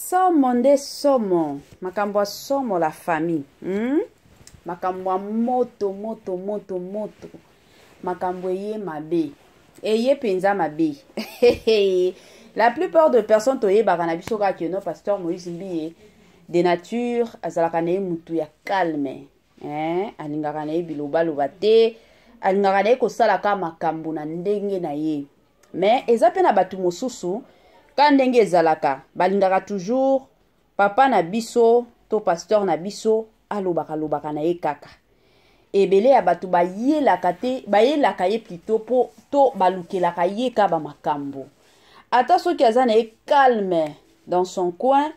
somo nde somo makambo ya somo la famille makambo ya moto makambo eye mabe eye penza mabe la plupart de personnes toyebaka na biso kaka no pasteur Moïse Mbiye de nature azalaka na ye mutu ya calme alingaka na ye bilobaloba te alingaka na ye kosala ka makambo na ndenge na ye mais eza pe na bato mosusu ka ndenge ezalaka balingaka toujours papa na biso to pasteur na biso alobaka na ye kaka ebele ya bato bayelaka te bayelaka ye plutôt po to balukelaka ye ka ba makambo ata soki aza na ye calme dans son coin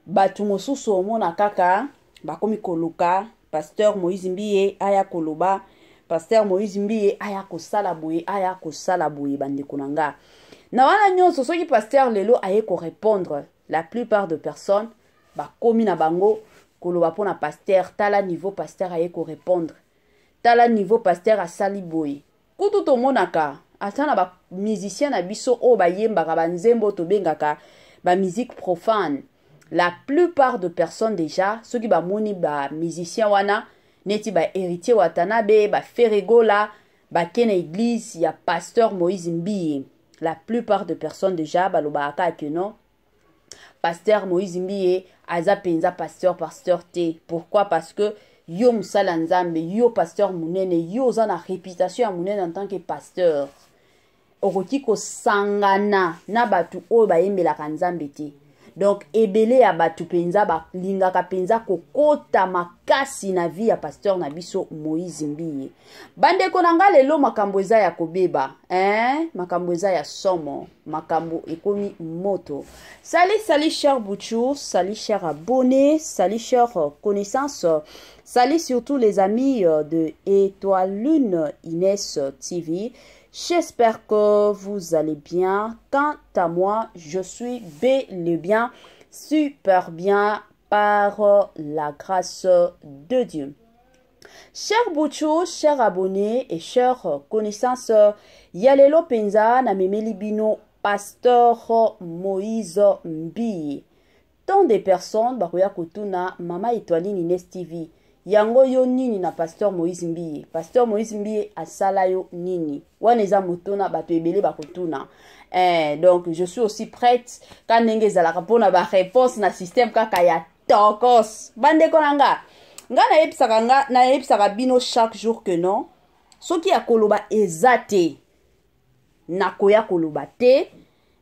bato mosusu omona kaka bakomi koluka pasteur Moïse Mbiye aya koloba pasteur Moïse Mbiye aya kosala boye bandeko na nga na wana nyonso soki pasteur lelo aye ko répondre la plupart de personnes bakomi na bango koloba pona pasteur tala niveau pasteur aye ko répondre tala niveau pasteur asali boye kutu to monaka atana ba musicien na biso o bayembaka banzembo to bengaka ba musique profane la plupart de personnes déjà ceux qui ba moni ba musicien wana neti ba héritier watanabe ba feregola ba kena église ya pasteur Moïse Mbiye la plupart de personnes déjà balobaka que non pasteur Moïse Mbiye aza penza pasteur te pourquoi parce que yo musala nzambe yo pasteur munene yo za na réputation ya munene en tant que pasteur okoki ko sangana na batu oyo bayembelaka nzambe te donc ebele ya batu penza balingaka penza kokota makasi na vie ya pasteur na biso Moïse Mbiye bandeko na nga lelo makambo eza ya kobeba makambo eza ya somo makambo ekomi moto salut cher Bouchou, salut cher abonnés, salut cher connaissances, salut surtout les amis de Étoile Lune Inès TV. J'espère que vous allez bien. Quant à moi, je suis bel et bien, super bien par la grâce de Dieu. Chers Bouchou, chers abonnés et chers connaissances, Yalelo Penza na memeli bino pasteur Moïse Mbiye. Tant de personnes bakoya kotuna mama Étoile Inès TV. Yango yo nini na pasteur Moïse Mbiye. Pasteur Moïse Mbiye asala yo nini. Waneza motona bato ebele bakotuna. Donc je suis aussi prête quand nenge zalaka pona ba réponse na système kaka ya tokos. Bande konanga. Nga na yebisaka bino chaque jour que non. Soki ya koloba ezate. Na koya koloba te.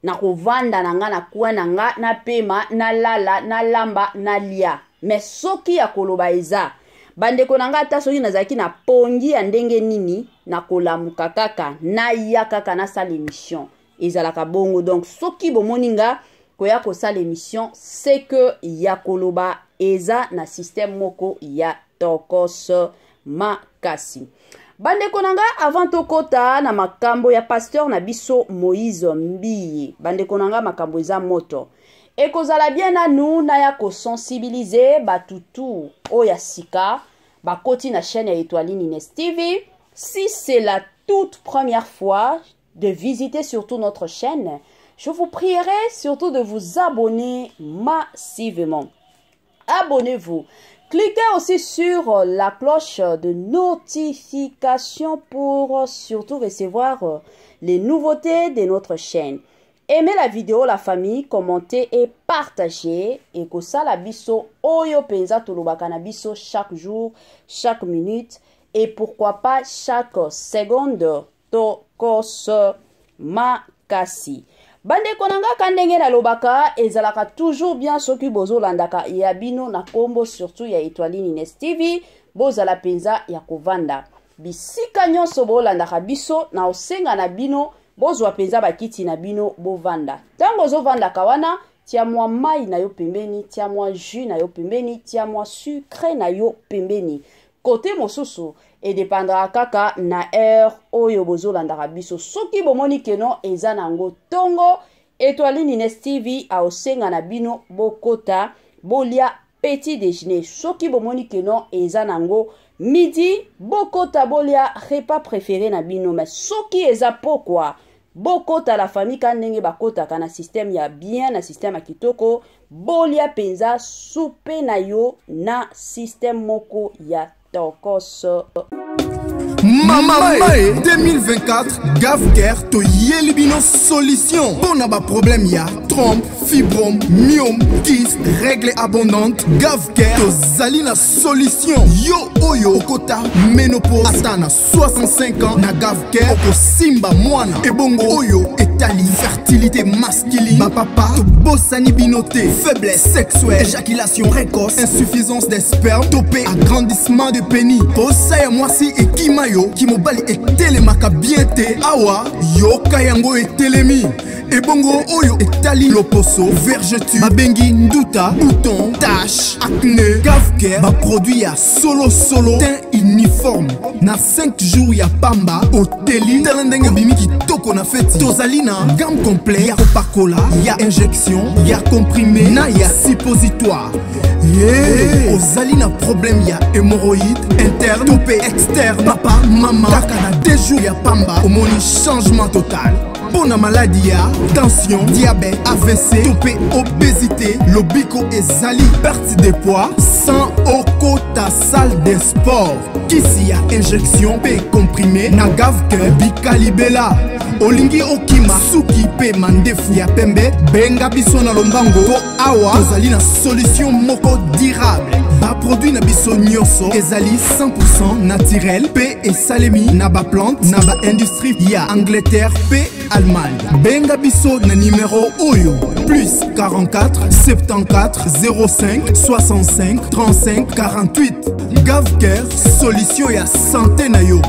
Na kovanda na nga na kuwa na nga na pema na lala na lamba na lia. Mais soki ya koloba eza. Bandeko nanga ata soki nazaki na pongi ya ndenge nini na kolamuka kaka na ya kaka na sala émission ezalaka bongo donc soki bomoninga koya ko sala émission c'est que ya koloba eza na système moko ya tokos makasi bandeko nanga avant tokota na makambo ya pasteur na biso Moïse Mbiye bandeko nanga makambo eza moto et kozala bien na nous na ya ko sensibiliser batutu oya sika bakoti na chaîne ya Étoile Inès TV. Si c'est la toute première fois de visiter surtout notre chaîne, je vous prierai surtout de vous abonner massivement. Abonnez-vous. Cliquez aussi sur la cloche de notification pour surtout recevoir les nouveautés de notre chaîne. Aimez la vidéo, la famille, commentez et partagez. Et que ça la biso oyo penza tolobaka na biso chaque jour, chaque minute et pourquoi pas chaque seconde tokos makasi. Bande konanga kandenge na lobaka ezalaka toujours bien soki bozo landaka ya bino na kombo surtout ya Étoile Inès TV boza la penza ya kovanda. Bisika nyonso bo landaka biso na osenga na bino bozwa penza bakiti na bino bovanda. Tango zo vanda kawana, tia mwa mai na yo pembeni, tia mwa jus na yo pembeni, tia mwa sucre na yo pembeni. Côté mosusu, et dépendra kaka na heure oyo bozo landaka biso. Soki bomoni keno eza nango tongo, Étoile Inès TV a osenga na bino bokota, bolia petit déjeuner. Soki bomoni keno eza nango midi, bokota bolia repas préféré na bino. Mais soki eza pokwa, bokota la famille kanenge bakota kana système ya bien na système ya kitoko bolia penza soupe na yo na système moko ya tokos. Mama 2024 Gavker to Yelibino solution. Bon aba problème ya trompe, fibrome, myome, kyste, règle abondante. Gavker to zalina solution. Yo oyo kota ménopause atana 65 ans na Gavker oko simba mwana. Ebongo oyo etali fertilité masculine. Ba papa to bossani binoté, faiblesse sexuelle, éjaculation précoce, insuffisance des spermes, topé agrandissement de pénis. Osaya mwasi et kimayo ki mobali etelemaka bien te awa yoka yango etelemi. Ebongo oyo etali loposo, vergeture, babengi nduta, bouton, tache, acné. Gavker ba produit ya solo teint uniforme. Na 5 jours ya pamba oteli talendenge bimi kitoko na feti. Tozali na gamme complet ya Coca-Cola, ya injection, ya comprimé, na ya suppositoire. Yeah. Ozali na problème ya hémorroïde interne, topé externe, papa, maman. Kaka na 2 jours ya pamba omoni changement total. Bona maladie ya tension, diabète, AVC, topé, obésité, lobiko ezali perte de poids sans okota salle de sport. Kisi ya injection pe comprimé na Gavker bikalibela. Olingi okima suki pe mandefu ya pembe benga biso na lombango po awa tozali na solution moko durable. Ba produit na biso nyonso ezali 100% naturel pe esalemi na ba plante na ba industrie ya Angleterre pe Allemagne. Benga biso na numéro oyo plus 44 74 05 65 35 48. Gavker solution ya santé na yo.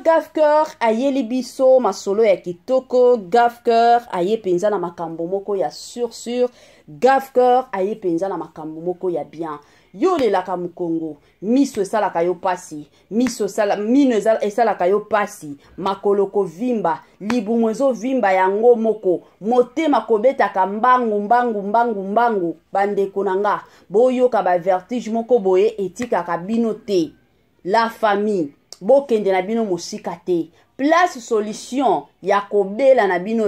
Gavker ayeli biso masolo ya kitoko. Gavker aye penza na makambo moko ya sur. Gavker aye penza na makambo moko ya bien. Yo lelaka mukongo miso esalaka yo pasi, mino esalaka yo pasi, makoloko vimba, libumu ezovimba yango moko, motema kobetaka mbangu bandeko nanga boyoka ba vertige moko boye etikaka bino te. La famille bokende na bino mosika te. Place solution ya kobela na bino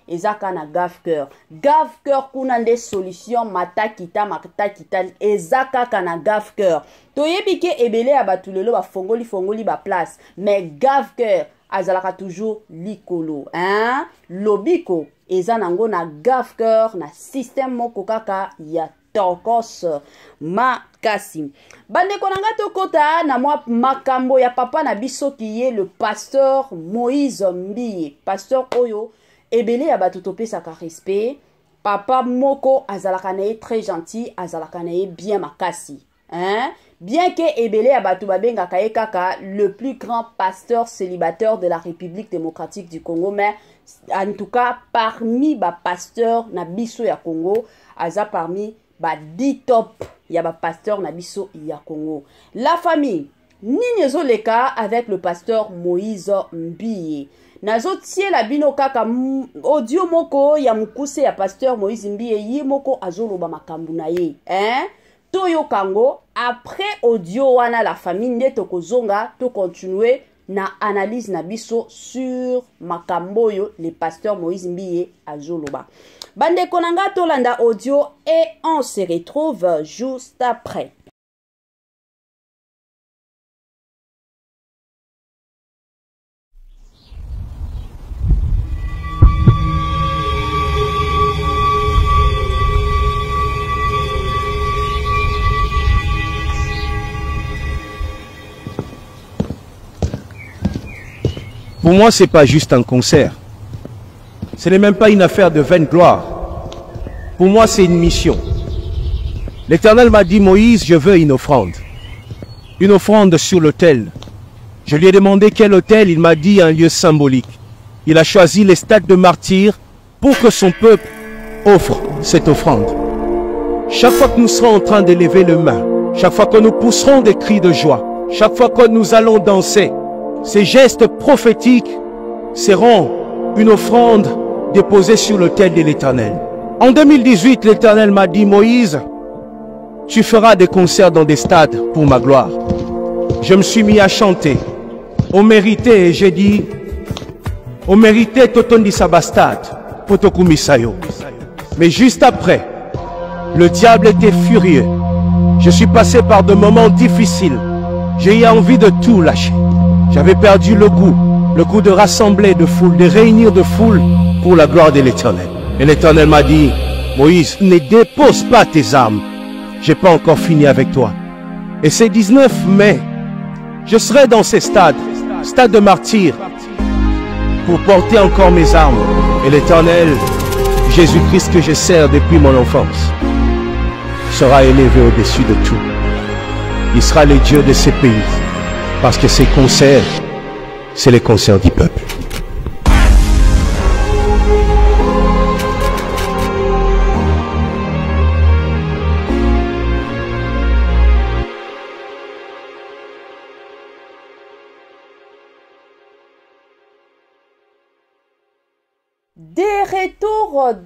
ezaka na Gavker. Gavker kuna nde solution matakita ezaka na Gavker. Toyebi ke ebele ya batulelo ba fongoli ba place, mais Gavker azalaka toujours likolo, hein? Lobiko eza nango na Gavker na système moko kaka ya tokos makasi. Bandeko nanga tokota na mwa makambo ya papa na biso ki ye le pasteur Moïse Mbiye. Pasteur oyo ebele ya bato topesaka respect. Papa moko azalaka na ye très gentil, azalaka na ye bien makasi, hein? Bien que ebele ya bato babengaka ye kaka le plus grand pasteur célibataire de la République démocratique du Congo, mais en tout cas parmi ba pasteur na biso ya Congo aza parmi ba 10 top ya ba pasteur na biso ya Congo. La famille nini ezoleka avec le pasteur Moïse Mbiye. Nazo tie la bino kaka audio moko ya mukuse ya pasteur Moïse Mbiye yi moko azoloba makambu na ye, hein? Toyo kango après audio wana la famille nde tokozonga to continuer na analyse na biso sur makambo yo le pasteur Moïse Mbiye azoloba. Bande konanga tolanda audio et on se retrouve juste après. Pour moi, ce n'est pas juste un concert. Ce n'est même pas une affaire de vaine gloire. Pour moi, c'est une mission. L'Éternel m'a dit, Moïse, je veux une offrande. Une offrande sur l'autel. Je lui ai demandé quel autel, il m'a dit un lieu symbolique. Il a choisi les stades de martyrs pour que son peuple offre cette offrande. Chaque fois que nous serons en train d'élever les mains, chaque fois que nous pousserons des cris de joie, chaque fois que nous allons danser, ces gestes prophétiques seront une offrande déposée sur l'autel de l'Éternel. En 2018, l'Éternel m'a dit, Moïse, tu feras des concerts dans des stades pour ma gloire. je me suis mis à chanter. On méritait, et j'ai dit, on méritait Totondi Sabastad, Potokumisayo. Mais juste après, le diable était furieux. Je suis passé par de moments difficiles. J'ai eu envie de tout lâcher. J'avais perdu le goût de rassembler de foule, de réunir de foule pour la gloire de l'Éternel. Et l'Éternel m'a dit, Moïse, ne dépose pas tes armes. J'ai pas encore fini avec toi. Et c'est 19 mai, je serai dans ces stades de martyrs, pour porter encore mes armes. Et l'Éternel, Jésus-Christ que je sers depuis mon enfance, sera élevé au-dessus de tout. Il sera le Dieu de ces pays, parce que ses concerts, c'est les concerts du peuple.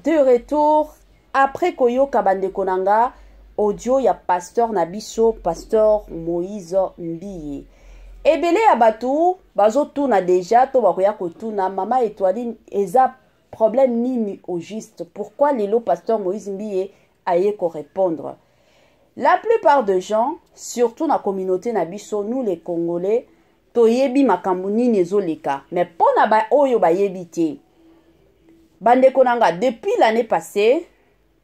De retour, après Koyo Kabande Konanga, audio ya pasteur Nabiso, pasteur Moïse Mbiye. Ebele abatu, bazo tuna déjà, to bakoya kotuna, mama étoiline, eza problème nini au juste. Pourquoi lelo pasteur Moïse Mbiye aye ko répondre? La plupart des gens, surtout na communauté Nabiso, nous les Congolais, to yebi makambu nini ezoleka. Mais pona ba oyo ba yebi te. Bande Konanga, depuis l'année passée,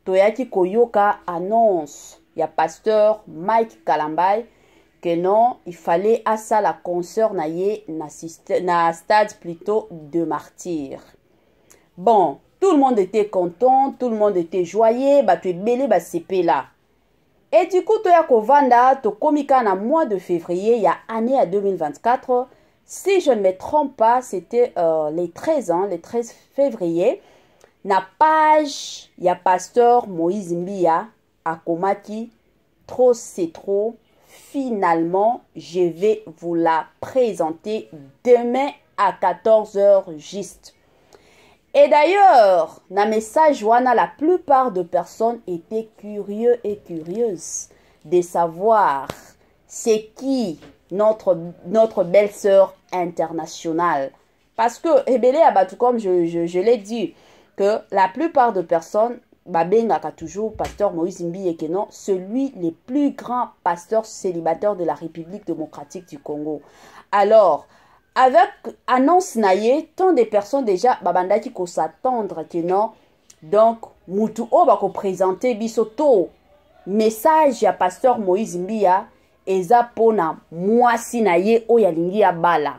Toyaki Koyoka annonce, il y a pasteur Mike Kalambay, que non, il fallait à ça la concert na stade plutôt de martyrs. Bon, tout le monde était content, tout le monde était joyeux, bah tu es belé, bah c'est là. Et du coup, Toyako Vanda, to komika na mois de février, il y a année à 2024, si je ne me trompe pas, c'était les 13 février. Na page, il y a pasteur Moïse Mbia à Komaki. Trop c'est trop. Finalement, je vais vous la présenter demain à 14 h juste. Et d'ailleurs, dans message, la plupart de personnes étaient curieux et curieuses de savoir c'est qui notre belle-sœur internationale. Parce que, Ebele Abatou, comme je l'ai dit, que la plupart de personnes, Babengaka toujours, pasteur Moïse Mbiye Kenon, celui le plus grand pasteur célibataire de la République démocratique du Congo. Alors, avec annonce naïe, tant de personnes déjà, Babandaki ko s'attendre Kenon, donc, Moutou O bako présenter bisoto, message à pasteur Moïse Mbiya, eza pona mwasi na ye o ya lingi ya bala.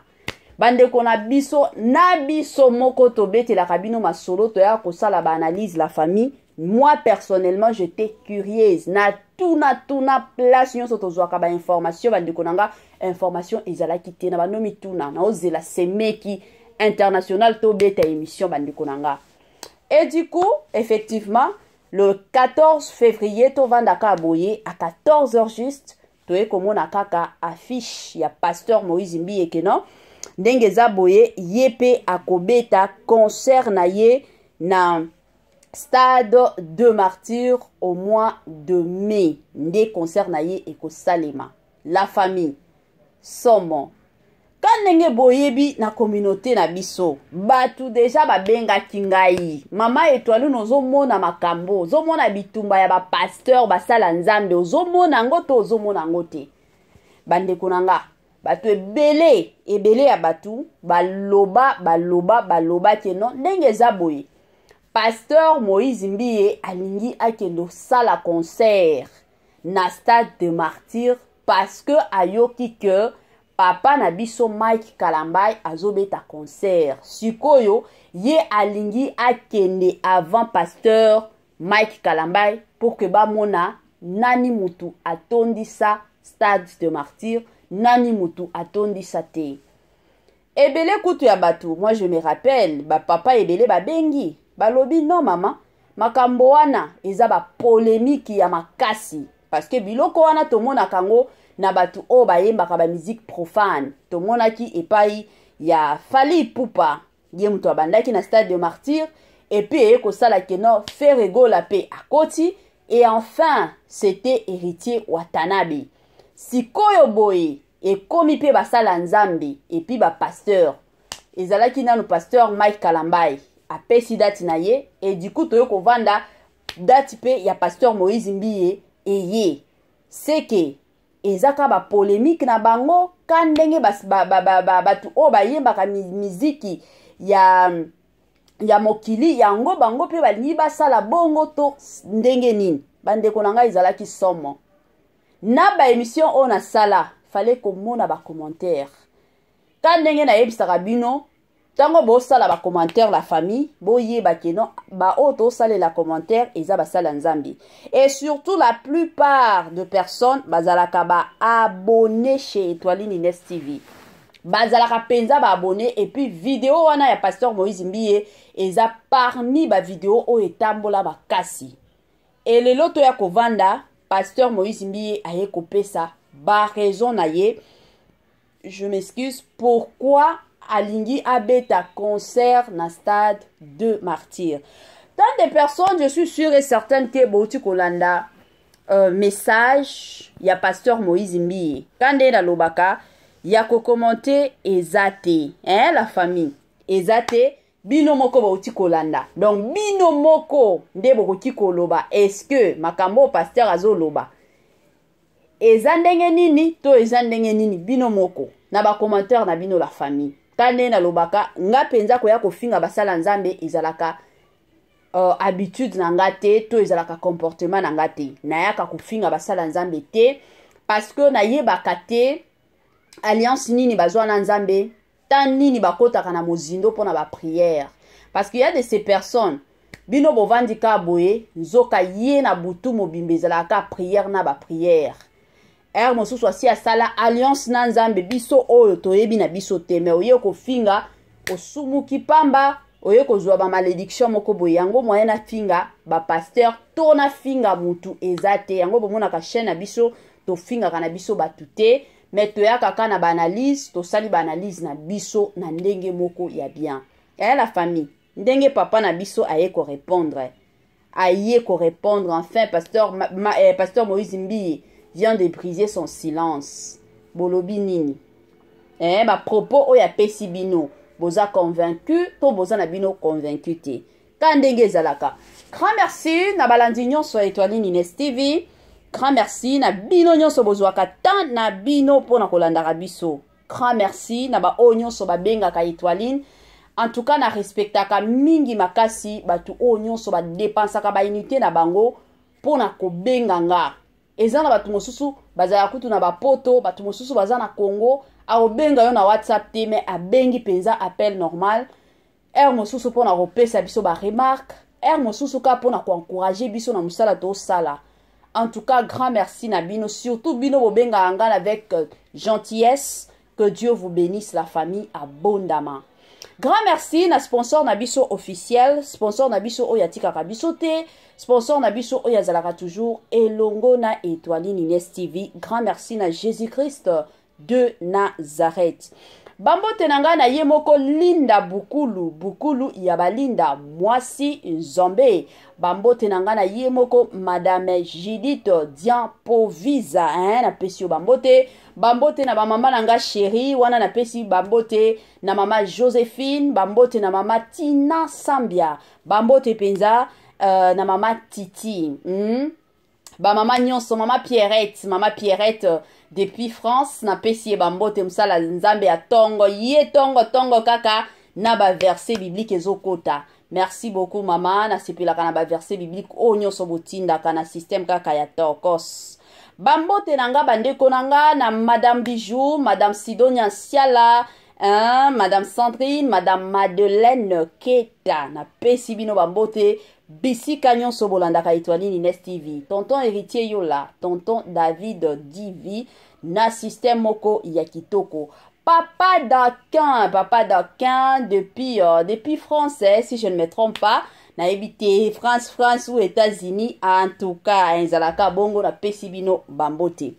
Bande kona biso na biso moko tobete la kabino masolo to ya kosala ba analyse la famille. Moi personnellement j'étais curieuse na tuna place nyo soto zwa ka ba information bande konanga information ezala kité na banomi tuna na ozela semeki international to beta émission bande konanga. Et du coup effectivement le 14 février to vandaka aboye à 14 h juste. Toye komona kaka affiche ya pasteur Moïse Mbiye Kenon ndenge za boye yepe akobeta concert na ye na stade de martyrs au mois de mai nde concert na ye ekosalema la famille somo kanenge boyebi na communauté na biso batu deja babenga kingai mama étoile nozomona makambo ozomona bitumba ya ba pasteur basala nzambe ozomona ngoto ozomona ngote bande konanga batu ebele ya batu baloba keno ndenge za boye pasteur Moïse Mbiye alingi akendo sala concert na stade de martyrs parce que ayoki que papa na biso Mike Kalambay azobeta concert. Sikoyo ye alingi akende avant pasteur Mike Kalambay pour que ba mona nani mutu atondisa stade de martyrs, nani mutu atondisa te. Ebele kutu ya batu, moi je me rappelle, ba papa ebele ba bengi, ba lobi non maman, makambo wana eza ba polémique ya makasi parce que biloko wana tomona kango na batu o bayembaka ba musique profane tomonaki epai ya Fally Ipupa ye mutu abandaki na stade de martyrs et puis kosala keno Ferrego la paix à Koti et enfin c'était héritier Watanabe sikoyo boye ekomi pe basala nzambe epi ba pasteur ezalaki nanu pasteur Mike Kalambai apesi dati na ye et du coup toyo kovanda dati pe ya pasteur Moïse Mbiye eye c'est que ezaka ba polémique na bango ka ndenge batu o bayembaka miziki ya mokili yango bango pe balingi basala bongo to ndenge nini bandeko na ngai ezalaki somo na ba émission on a sala fallait komona ba commentaire ka ndenge na yebisaka bino tango bo sala ba commentaire la famille boyeba keno ba auto sala la commentaire eza ba sala nzambi et surtout la plupart de personnes bazalaka ba abonné chez Étoile Nines TV bazalaka penza ba abonné et puis vidéo wana ya pasteur Moïse Mbiye eza parmi ba vidéo o etambola bakasi et le loto ya kovanda pasteur Moïse Mbiye aye kopesa ba raison na ye je m'excuse pourquoi alingi abeta concert na stade de martyrs. Tant de personnes, je suis sûre et certaine que bouti kolanda message ya pasteur Moïse Mbiye. Kande na lobaka ya ko commenter ezate, hein la famille. Ezate bino moko bouti kolanda. Donc bino moko nde boko koloba. Est-ce que makambo pasteur azo loba? Ezandenge nini to ezandenge nini bino moko na ba commentaire na bino la famille. Kande na lobaka nga penza koya kofinga basala nzambe izalaka habitude na ngate to izalaka comportement na ngate na yaka kofinga basala nzambe te parce que na yebaka te alliance nini bazwa na nzambe tan nini bakotaka na mozindo pona ba prière parce qu'il y a de ces personnes bino bovandika boye nzoka ye na butu mobimbe izalaka prière na ba prière mosusu asi asala alliance na nzambe biso oyo toyebi na biso te me oye kofinga osumuki pamba oye kozwa ba malédiction moko boye yango moyen na finga ba pasteur to na finga mutu ezate yango bomona ka chaîne na biso to finga kana biso batu te me toyaka kana ba analyse to sali ba analyse na biso na ndenge moko ya bien la famille ndenge papa na biso aye ko répondre enfin pasteur Moïse Mbiye vient de briser son silence. Bolobi nini. Ba propos oya pesi bino. Boza convaincu, to boza na bino convaincu te. Kandenge zalaka. Grand merci na balandi nyonso Étoile Nines TV. Grand merci na bino nyonso bozwaka tant na bino pona kolandaka biso. Grand merci na ba o nyonso ba bengaka Étoile. En tout cas na respectaka mingi makasi batu o nyonso ba dépensaka ba unité na bango pona ko benganga. Ezana batu mosusu bazala kutu na bapoto batu mosusu bazana Congo aobenga yo na WhatsApp te mais abengi penza appel normal mosusu pona kopesa biso ba remarque mosusu ka pona ko encourager biso na musala to sala. En tout cas grand merci na bino surtout bino bobenga angana avec gentillesse. Que Dieu vous bénisse la famille abondamment. Grand merci na sponsor na biso officiel, sponsor na biso oyatika ka biso te, sponsor na biso oyazalaka toujours elongo na Étoile Nines TV. Grand merci na Jésus-Christ de Nazareth. Bambote nanga na ye moko Linda Bukulu ya balinda mwasi Nzombe. Bambote nanga na ye moko Madame Judith Diampoviza na pesio bambote. Bambote na ba mama nanga chérie wana na pesi bambote na mama Joséphine, bambote na mama Tina Sambia, bambote penza na mama Titi. Ba mama nyonso mama Pierrette depuis France na pesi bambote msala nzambe ya tongo ye tongo kaka na ba verset biblique ezokota. Merci beaucoup mama na sepelaka na ba verset biblique o nyonso botinda kana système kaka ya tokos. Bambote nanga bandeko nanga na Madame Bijou, Madame Sidonia Siala, Madame Sandrine, Madame Madeleine Keta na pesi bino bambote bisika nyonso bolandaka Étoile Nines TV. Tonton héritier yola, tonton David Divi na système moko ya kitoko. Papa d'Aquin depuis France, si je ne me trompe pas. Na ebité France ou États-Unis en tout cas ezalaka bongo na pesi bino bambote.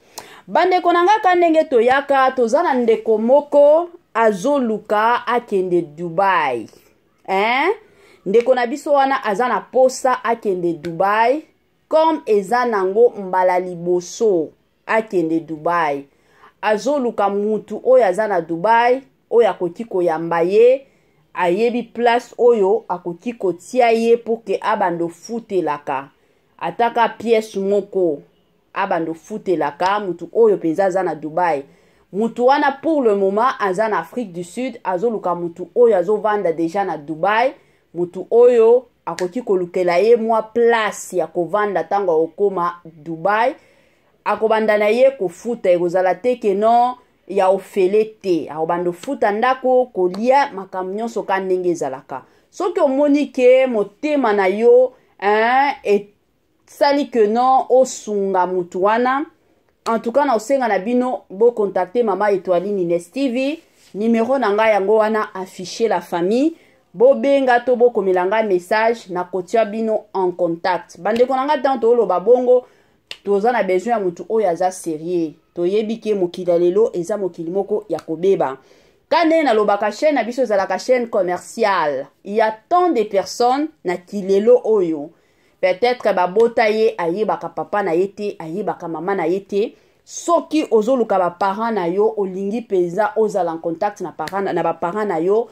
Bandeko nanga kanenge toyaka tozana ndeko moko azoluka akende Dubai. Ndeko na biso wana azana posa akende Dubai comme eza nango mbala liboso akende Dubai. azoluka mutu oyo aza na Dubai oyo akoki koyamba ye ayebi place oyo akoki kotia ye pour que abando futelaka ataka pièce moko abando futelaka mutu oyo penza aza na Dubai. Mutu wana pour le moment aza na Afrique du Sud azoluka mutu oyo azovanda déjà na Dubai. Mutu oyo akoki kolukela ye mwa place ya kovanda tango okoma Dubai. Akobanda na ye kofuta ekozala te ke non ya ofele te. Akobanda futa ndako kolia makambo nyonso ka ndenge ezalaka. Soki omoni ke motema na yo sali que non osunga mutu wana, en tout cas na osenga na bino bo contacter Mama Etoiline Ines TV, numéro nanga yango wana afficher la famille, bo benga to bo komelanga message na kotia bino en contact. Bande konanga tanto oloba bongo toza na besoin ya mutu oyo aza sérieux. Toyebi ke mokili lelo eza mokili moko ya kobeba. Kane na lobaka chaîne na biso za la chaîne commerciale. Il y a tant de personnes na kilelo oyo. Peut-être babota ye ayebaka papa na yete, ayebaka mama na yete. Soki ozoluka ba parents na yo olingi peza ozala en contact na ba parents na yo,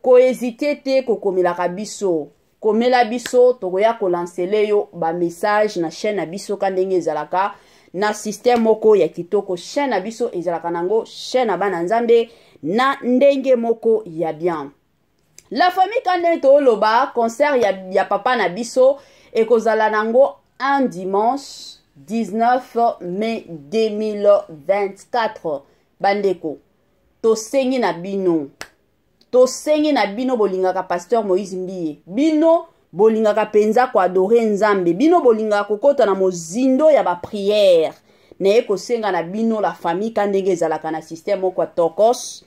ko hésiter te ko komelaka biso. Komela biso tokoya ko lancer yo ba message na chaîne na biso kandenge ezalaka na système moko ya kitoko. Chaîne na biso ezalaka nango chaîne na bana nzambe na ndenge moko ya bien. La famille kande to loba concert ya papa na biso ekozala nango un dimanche 19 mai 2024. Bandeko, tosengi na bino. Tosengi na bino bolingaka Pasteur Moïse Mbiye. Bino bolingaka penza ko adorer nzambe. Bino bolingaka kokota na mozindo ya ba prière. Na ekosenga na bino la famille kandenge ezalaka na système moko tokos.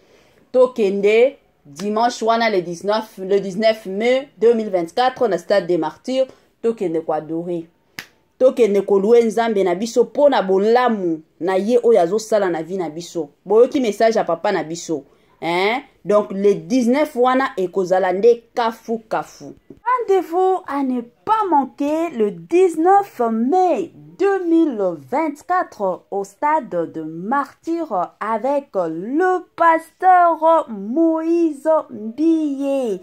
Tokende dimanche wana le 19 mai 2024 na stade des Martyrs. Tokende ko adorer. Tokende ko louer nzambe na biso pona bolamu na ye oyo azosala na vie na biso. Boyoki message à papa na biso. Donc le 19 wana ekozala nde kafu kafu. Rendez-vous à ne pas manquer le 19 mai 2024 au stade de Martyrs avec le pasteur Moïse Mbiye.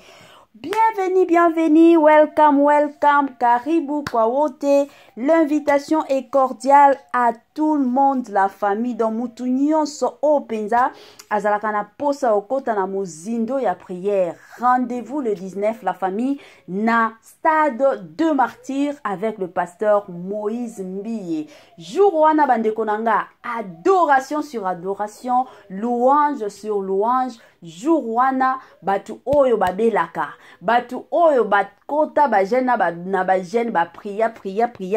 Bienvenue, bienvenue, welcome, welcome, karibu kwa wote. L'invitation est cordiale à tout le monde, la famille dans mutu nyonso openza azalaka na posa okota na mozindo ya prière. Rendez-vous le 19 la famille na stade de Martyrs avec le pasteur Moïse Mbiye. Jour wana bandeko nanga, adoration sur adoration, louange sur louange. Jour wana batu oyo babelaka, batu oyo bakota ba jeune na ba jeune ba priya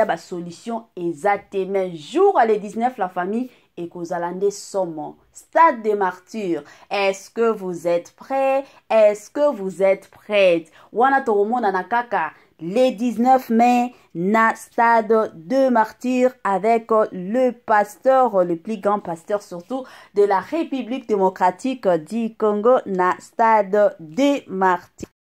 ba solution exactement. Jour à le 19 la famille et kozalande somo. Stade des Martyrs. Est-ce que vous êtes prêts? Est-ce que vous êtes prêtes? Wana toromona na kaka le 19 mai na stade de Martyrs avec le pasteur, le plus grand pasteur surtout de la République démocratique du Congo na stade de Martyrs.